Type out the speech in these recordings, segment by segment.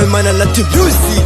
mahay manana tuluzy.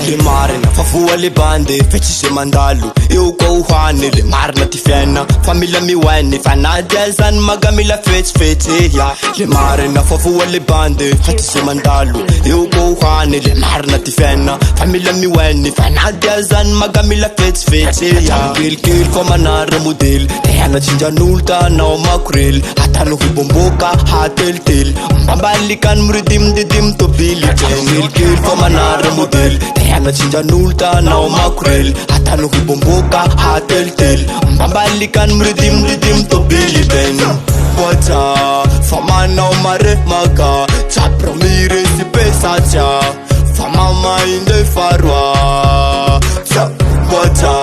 Le marina fa voa le bande fe tsy se mandalo eo koa hoany le marina ty fiaina fa mila mihoany fa nadia zany maga mila fetsifetsy ya le marina fa voa le bande fe tsy se mandalo eo koa hoany le marina ty fiaina fa mila mihoany fa nadia zany maga mila fetsifetsy ya kelikely fa manara modely tehana tsinjan'olo tanao makorely atano ho bomboka hatelitely mbambalikany miridimididimy tobily kelikely fa manara modely tehana tsinjan'olo tanao makorely atano ho bomboka hatelitely mbambalikany miridimididimy tobily ben boata fa manao mare maka tsapromire si pesatya fa mamainde faroa boata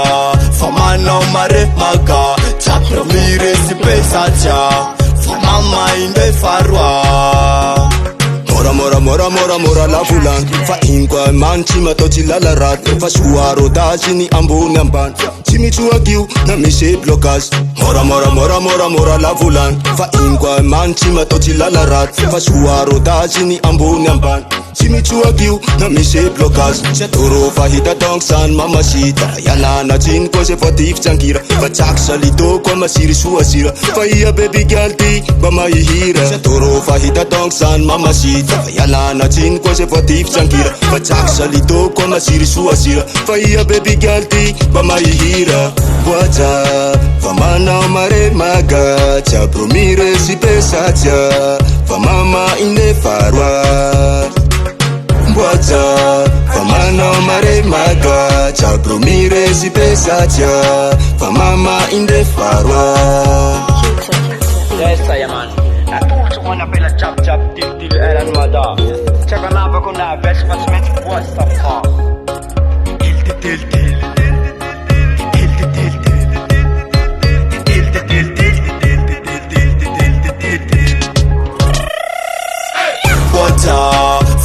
fa manao mare maka tsapromire si pesatya fa mamainde faroa mora la volan fa ingwa man tsy matao tsy lala raty fa soarodasy ny ambony ambany tsy mitsoakio na misy blocage mora la volan fa ingwa man tsy matao tsy lala raty fa soarodasy ny ambony ambany tsy mitsoakio na misy blocage tsy atoro fa hita donk sany mamasita ialana tsiny koa se voatify tsangira fa tsaky salito koa masiry soa sira fa ia baby girl ty mba mahihira tsy atoro fa hita donk sany mamasita ialana tsiny koa se voatify tsangira fa tsaky salito koa masiry soa sira fa ia baby girl ty mba mahihira boaja fa manao mare maga tsy apromire si pesatya fa mama inde faroa boaja fa manao mare maga tsy apromire si pesatya fa mama inde faroa Dessa ya man natulso ko na pela chap chap til eran mada tsaka nava ko na ves fa smet posta fa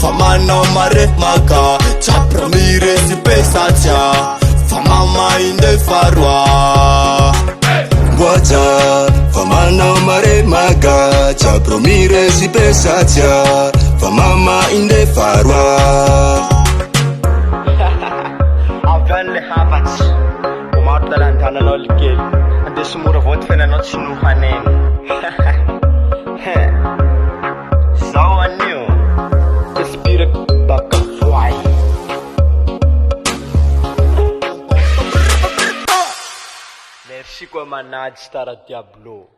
fa manao mare maka tsapromire si pesatya fa mama inde faroa boaja fa manao mare maka tsapromire si pesatya fa mama inde faroa avan le havats umardalantananao likely ande somora voty fenanao tsy nohaneny zao anio Spirit baka fly Merci kwa manaj stara diablo